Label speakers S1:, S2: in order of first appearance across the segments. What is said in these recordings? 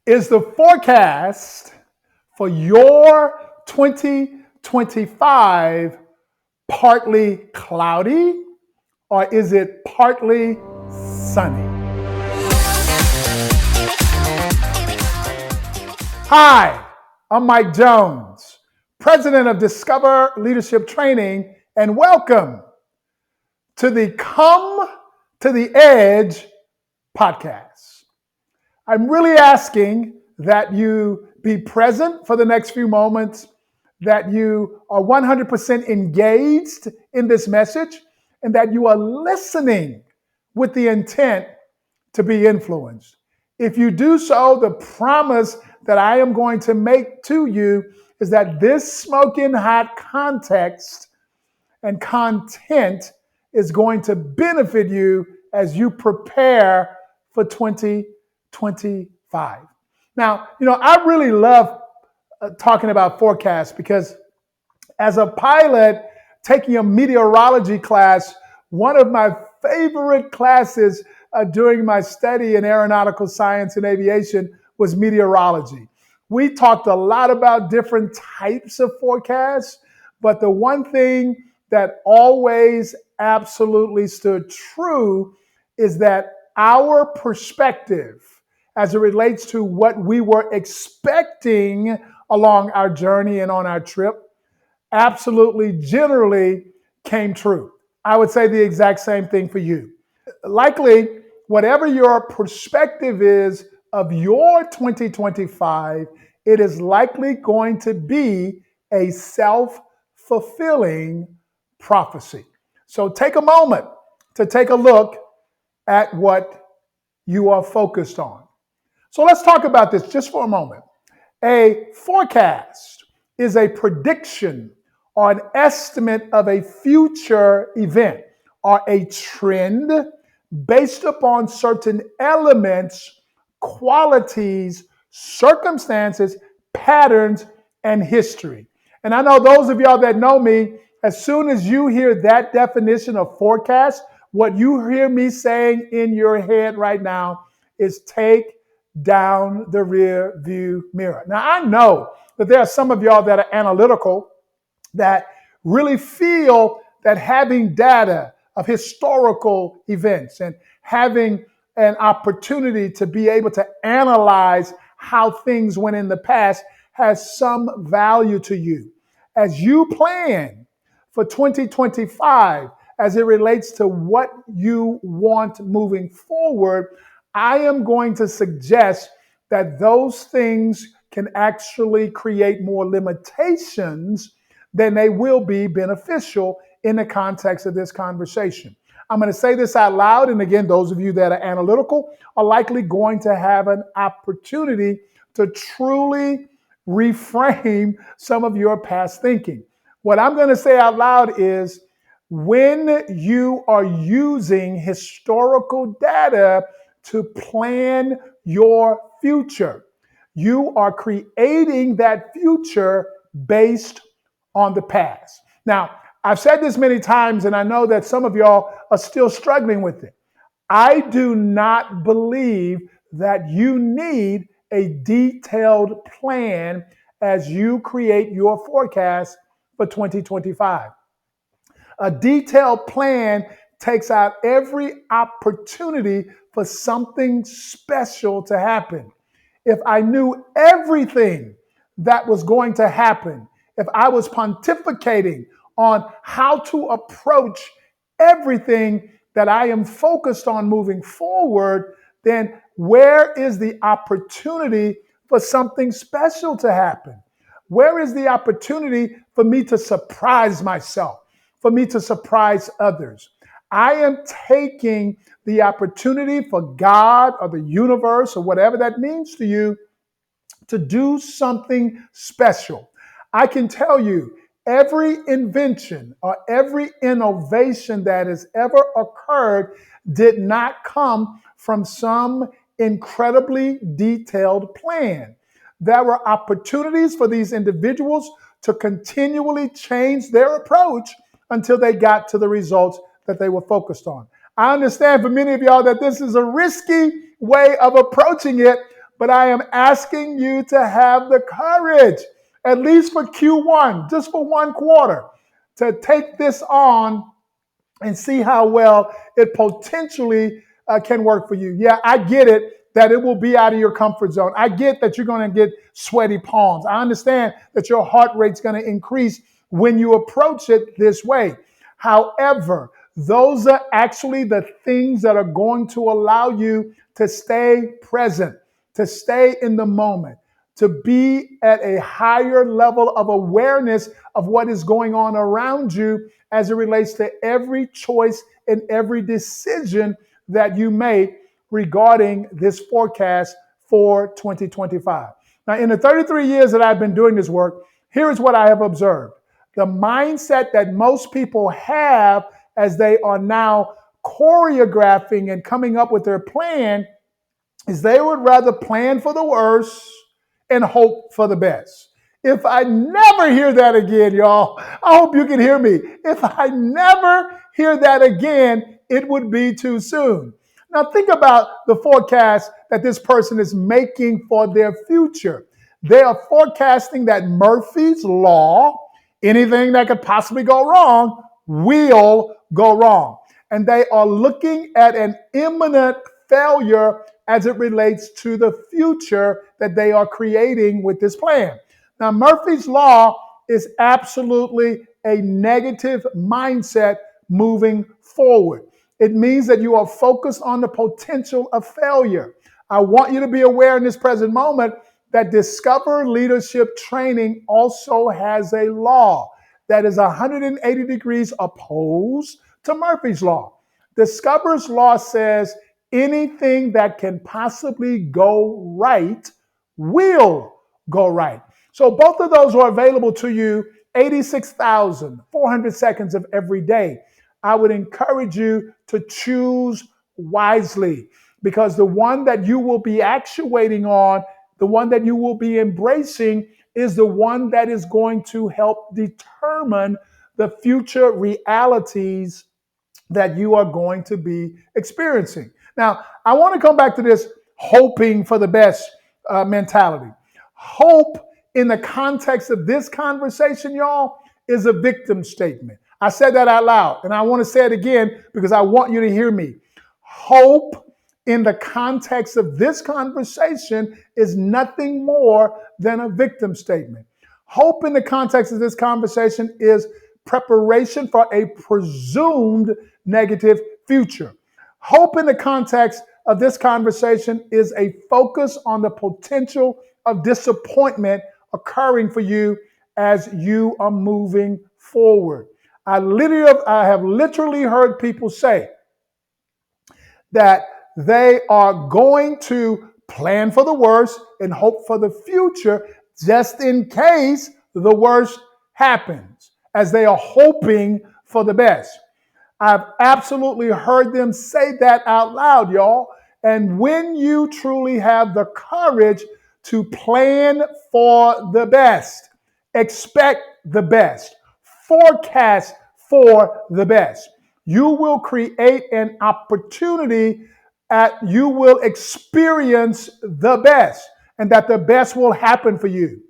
S1: Is the forecast for your 2025 partly cloudy or is it partly sunny? Hi, I'm Mike Jones, president of Discover Leadership Training, and welcome to the Come to the Edge podcast. I'm really asking that you be present for the next few moments, that you are 100% engaged in this message, and that you are listening with the intent to be influenced. If you do so, the promise that I am going to make to you is that this smoking hot context and content is going to benefit you as you prepare for 2025. Now, I really love talking about forecasts because as a pilot taking a meteorology class, one of my favorite classes during my study in aeronautical science and aviation was meteorology. We talked a lot about different types of forecasts, but the one thing that always absolutely stood true is that our perspective as it relates to what we were expecting along our journey and on our trip absolutely generally came true. I would say the exact same thing for you. Likely, whatever your perspective is of your 2025, it is likely going to be a self-fulfilling prophecy. So take a moment to take a look at what you are focused on. So let's talk about this just for a moment. A forecast is a prediction or an estimate of a future event or a trend based upon certain elements, qualities, circumstances, patterns, and history. And I know those of y'all that know me, as soon as you hear that definition of forecast, what you hear me saying in your head right now is take down the rear view mirror. Now, I know that there are some of y'all that are analytical that really feel that having data of historical events and having an opportunity to be able to analyze how things went in the past has some value to you. As you plan for 2025, as it relates to what you want moving forward, I am going to suggest that those things can actually create more limitations than they will be beneficial in the context of this conversation. I'm going to say this out loud, and again, those of you that are analytical are likely going to have an opportunity to truly reframe some of your past thinking. What I'm going to say out loud is when you are using historical data to plan your future, you are creating that future based on the past. Now, I've said this many times, and I know that some of y'all are still struggling with it. I do not believe that you need a detailed plan as you create your forecast for 2025. A detailed plan takes out every opportunity for something special to happen. If I knew everything that was going to happen, if I was pontificating on how to approach everything that I am focused on moving forward, then where is the opportunity for something special to happen? Where is the opportunity for me to surprise myself, for me to surprise others? I am taking the opportunity for God or the universe or whatever that means to you to do something special. I can tell you, every invention or every innovation that has ever occurred did not come from some incredibly detailed plan. There were opportunities for these individuals to continually change their approach until they got to the results that they were focused on. I understand for many of y'all that this is a risky way of approaching it, but I am asking you to have the courage, at least for Q1, just for one quarter, to take this on and see how well it potentially can work for you. Yeah, I get it that it will be out of your comfort zone. I get that you're going to get sweaty palms. I understand that your heart rate's going to increase when you approach it this way. However, those are actually the things that are going to allow you to stay present, to stay in the moment, to be at a higher level of awareness of what is going on around you as it relates to every choice and every decision that you make regarding this forecast for 2025. Now, in the 33 years that I've been doing this work, here is what I have observed. The mindset that most people have as they are now choreographing and coming up with their plan is they would rather plan for the worst and hope for the best. If I never hear that again, y'all, I hope you can hear me. If I never hear that again, it would be too soon. Now think about the forecast that this person is making for their future. They are forecasting that Murphy's Law, anything that could possibly go wrong, will go wrong. And they are looking at an imminent failure as it relates to the future that they are creating with this plan. Now, Murphy's Law is absolutely a negative mindset moving forward. It means that you are focused on the potential of failure. I want you to be aware in this present moment that Discover Leadership Training also has a law that is 180 degrees opposed to Murphy's Law. Discover's law says anything that can possibly go right will go right. So both of those are available to you 86,400 seconds of every day. I would encourage you to choose wisely because the one that you will be actuating on, the one that you will be embracing is the one that is going to help determine the future realities that you are going to be experiencing. Now, I want to come back to this hoping for the best mentality. Hope in the context of this conversation, y'all, is a victim statement. I said that out loud, and I want to say it again because I want you to hear me. Hope in the context of this conversation is nothing more than a victim statement. Hope in the context of this conversation is preparation for a presumed negative future. Hope in the context of this conversation is a focus on the potential of disappointment occurring for you as you are moving forward. I have literally heard people say that they are going to plan for the worst and hope for the future just in case the worst happens, as they are hoping for the best. I've absolutely heard them say that out loud, y'all. And when you truly have the courage to plan for the best, expect the best, forecast for the best, you will create an opportunity you will experience the best and that the best will happen for you.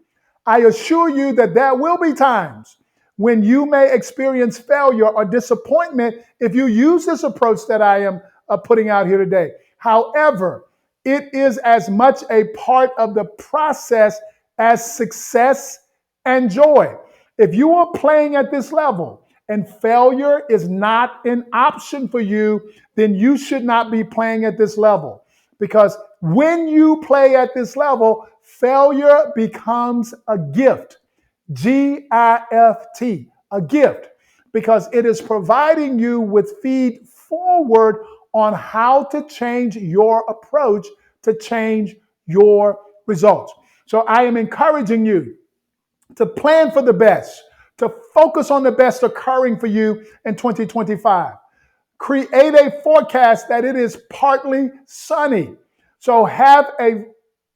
S1: I assure you that there will be times when you may experience failure or disappointment if you use this approach that I am putting out here today. However, it is as much a part of the process as success and joy. If you are playing at this level and failure is not an option for you, then you should not be playing at this level. Because when you play at this level, failure becomes a gift. G-I-F-T, a gift, because it is providing you with feed forward on how to change your approach to change your results. So I am encouraging you to plan for the best, to focus on the best occurring for you in 2025. Create a forecast that it is partly sunny. So have a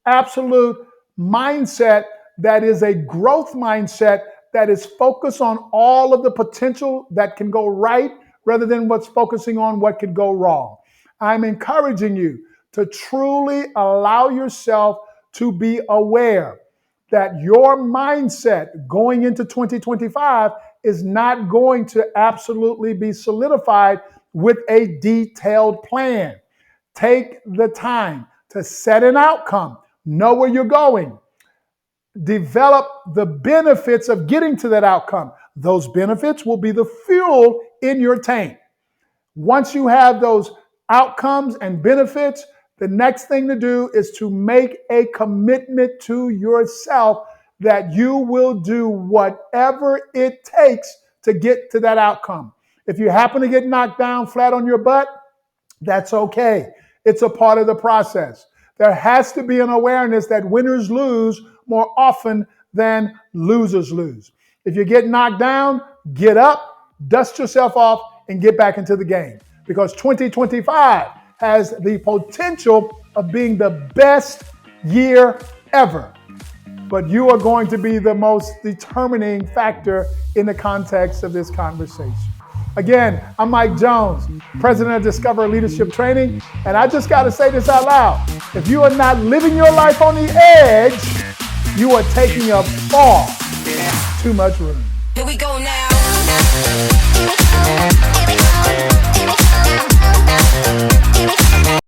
S1: absolute mindset that is a growth mindset that is focused on all of the potential that can go right rather than what's focusing on what could go wrong. I'm encouraging you to truly allow yourself to be aware that your mindset going into 2025 is not going to absolutely be solidified with a detailed plan. Take the time to set an outcome, know where you're going, develop the benefits of getting to that outcome. Those benefits will be the fuel in your tank. Once you have those outcomes and benefits, the next thing to do is to make a commitment to yourself that you will do whatever it takes to get to that outcome. If you happen to get knocked down flat on your butt, that's okay. It's a part of the process. There has to be an awareness that winners lose more often than losers lose. If you get knocked down, get up, dust yourself off, and get back into the game. Because 2025 has the potential of being the best year ever. But you are going to be the most determining factor in the context of this conversation. Again, I'm Mike Jones, president of Discover Leadership Training, and I just got to say this out loud. If you are not living your life on the edge, you are taking up far too much room.
S2: Here we go now.